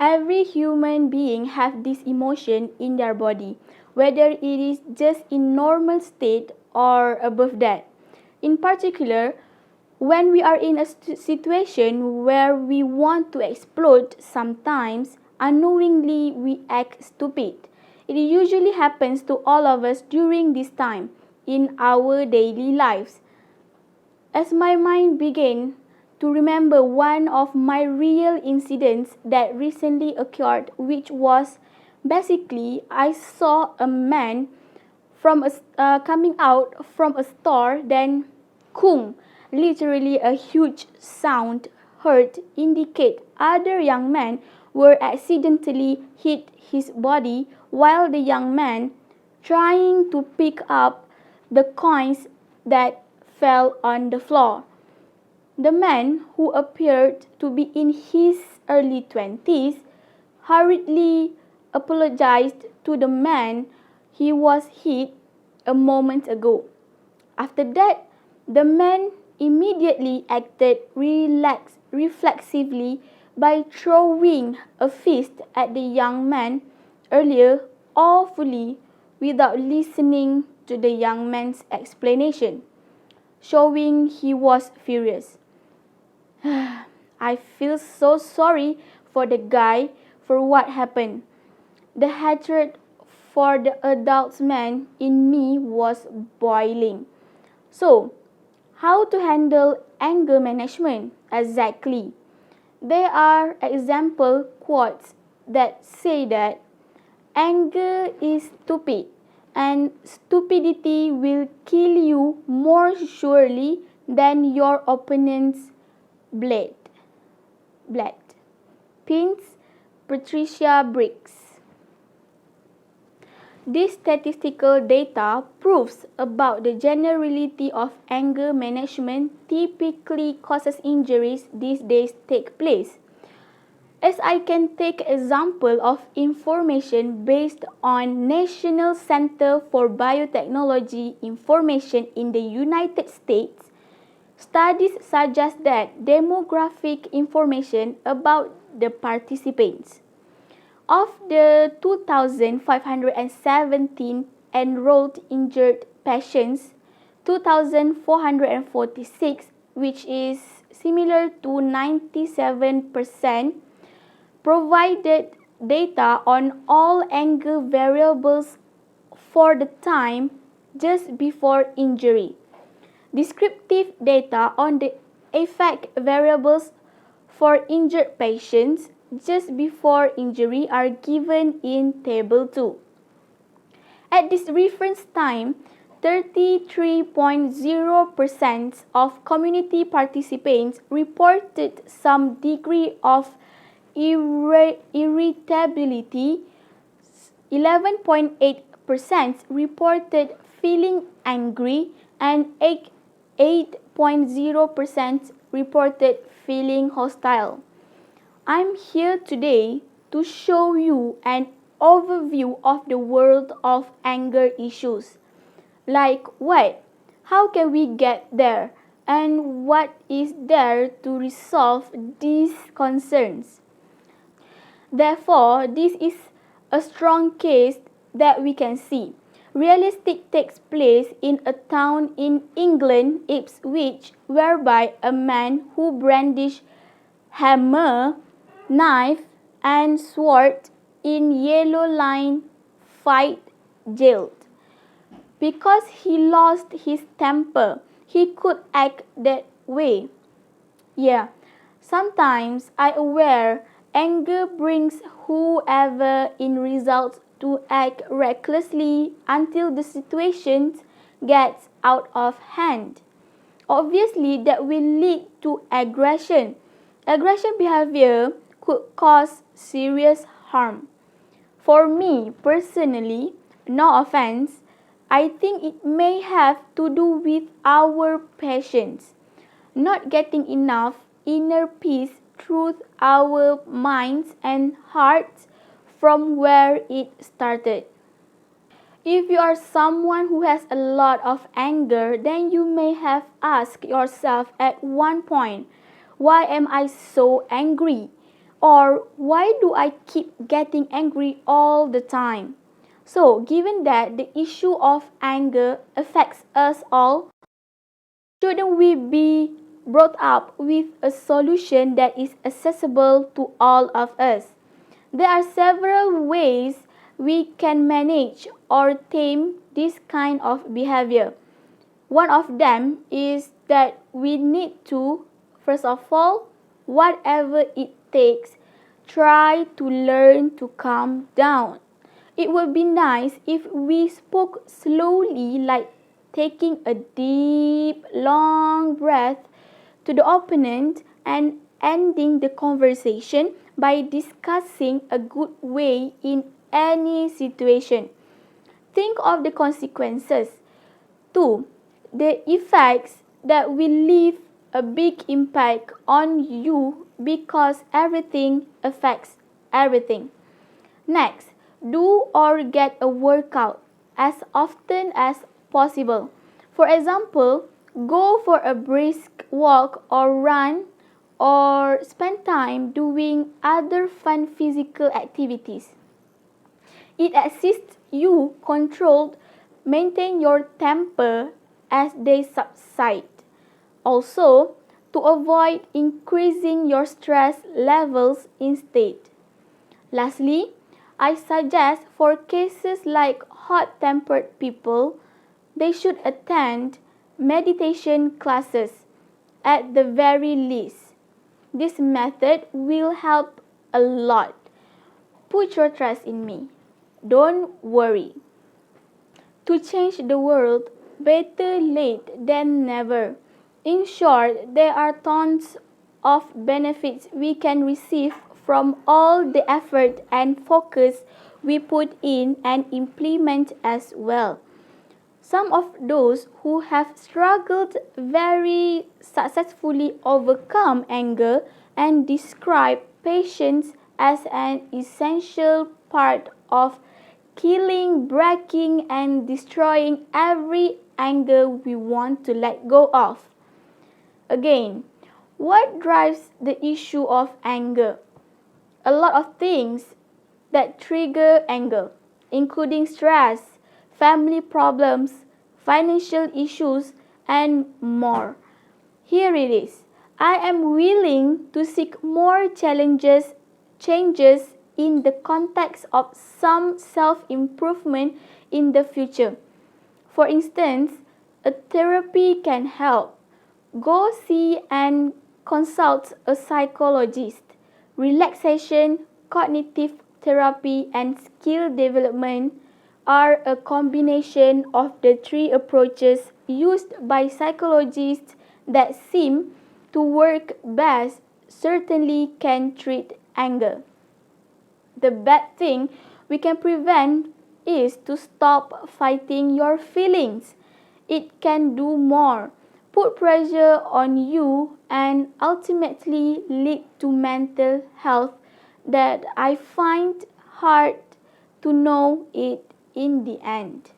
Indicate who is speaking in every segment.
Speaker 1: Every human being has this emotion in their body, whether it is just in normal state or above that. In particular, when we are in a situation where we want to explode, sometimes unknowingly we act stupid. It usually happens to all of us during this time in our daily lives. As my mind began to remember one of my real incidents that recently occurred, which was basically I saw a man coming out from a store, then kung, literally a huge sound heard indicate other young men were accidentally hit his body while the young man trying to pick up the coins that fell on the floor. The man, who appeared to be in his early 20s, hurriedly apologized to the man he was hit a moment ago. After that, the man immediately acted reflexively by throwing a fist at the young man earlier, awfully, without listening to the young man's explanation, showing he was furious. I feel so sorry for the guy for what happened. The hatred for the adult man in me was boiling. So, how to handle anger management exactly? There are example quotes that say that anger is stupid and stupidity will kill you more surely than your opponent's blade. Pins Patricia Briggs. This statistical data proves about the generality of anger management typically causes injuries these days take place. As I can take example of information based on National Center for Biotechnology information in the United States, studies suggest that demographic information about the participants. Of the 2,517 enrolled injured patients, 2,446, which is similar to 97%, provided data on all anger variables for the time just before injury. Descriptive data on the effect variables for injured patients just before injury are given in Table 2. At this reference time, 33.0% of community participants reported some degree of irritability, 11.8% reported feeling angry, and 8.0% reported feeling hostile. I'm here today to show you an overview of the world of anger issues. Like what? How can we get there? And what is there to resolve these concerns? Therefore, this is a strong case that we can see. Realistic takes place in a town in England, Ipswich, whereby a man who brandished hammer, knife, and sword in yellow line fight jailed. Because he lost his temper, he could act that way. Yeah, sometimes I aware anger brings whoever in results to act recklessly until the situation gets out of hand. Obviously, that will lead to aggression. Aggression behavior could cause serious harm. For me personally, no offense, I think it may have to do with our patience, not getting enough inner peace through our minds and hearts from where it started. If you are someone who has a lot of anger, then you may have asked yourself at one point, why am I so angry? Or why do I keep getting angry all the time? So, given that the issue of anger affects us all, shouldn't we be brought up with a solution that is accessible to all of us? There are several ways we can manage or tame this kind of behavior. One of them is that we need to, first of all, whatever it takes, try to learn to calm down. It would be nice if we spoke slowly, like taking a deep, long breath to the opponent and ending the conversation by discussing a good way in any situation. Think of the consequences. 2. The effects that will leave a big impact on you because everything affects everything. Next, do or get a workout as often as possible. For example, go for a brisk walk or run or spend time doing other fun physical activities. It assists you maintain your temper as they subside. Also, to avoid increasing your stress levels instead. Lastly, I suggest for cases like hot-tempered people, they should attend meditation classes at the very least. This method will help a lot. Put your trust in me. Don't worry. To change the world, better late than never. In short, there are tons of benefits we can receive from all the effort and focus we put in and implement as well. Some of those who have struggled very successfully overcome anger and describe patience as an essential part of killing, breaking, and destroying every anger we want to let go of. Again, what drives the issue of anger? A lot of things that trigger anger, including stress, family problems, financial issues, and more. Here it is. I am willing to seek more changes in the context of some self-improvement in the future. For instance, a therapy can help. Go see and consult a psychologist. Relaxation, cognitive therapy, and skill development are a combination of the three approaches used by psychologists that seem to work best. Certainly can treat anger. The bad thing we can prevent is to stop fighting your feelings. It can do more, put pressure on you, and ultimately lead to mental health that I find hard to know it in the end.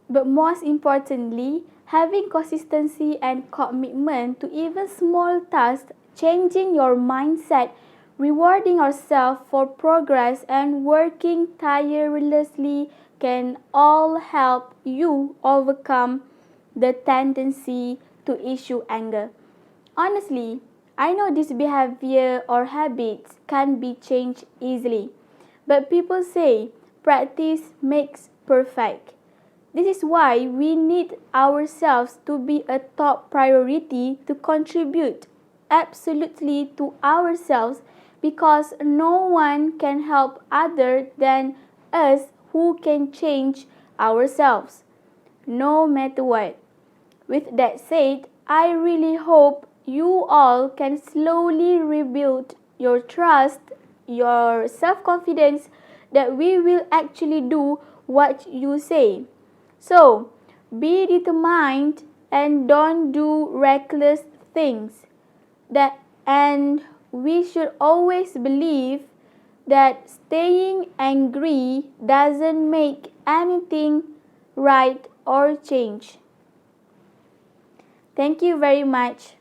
Speaker 1: But most importantly, having consistency and commitment to even small tasks, changing your mindset, rewarding yourself for progress, and working tirelessly can all help you overcome the tendency to issue anger. Honestly, I know this behavior or habits can be changed easily, but people say practice makes perfect. This is why we need ourselves to be a top priority to contribute absolutely to ourselves, because no one can help other than us who can change ourselves, no matter what. With that said, I really hope you all can slowly rebuild your trust, your self-confidence that we will actually do what you say. So, be determined and don't do reckless things. And we should always believe that staying angry doesn't make anything right or change. Thank you very much.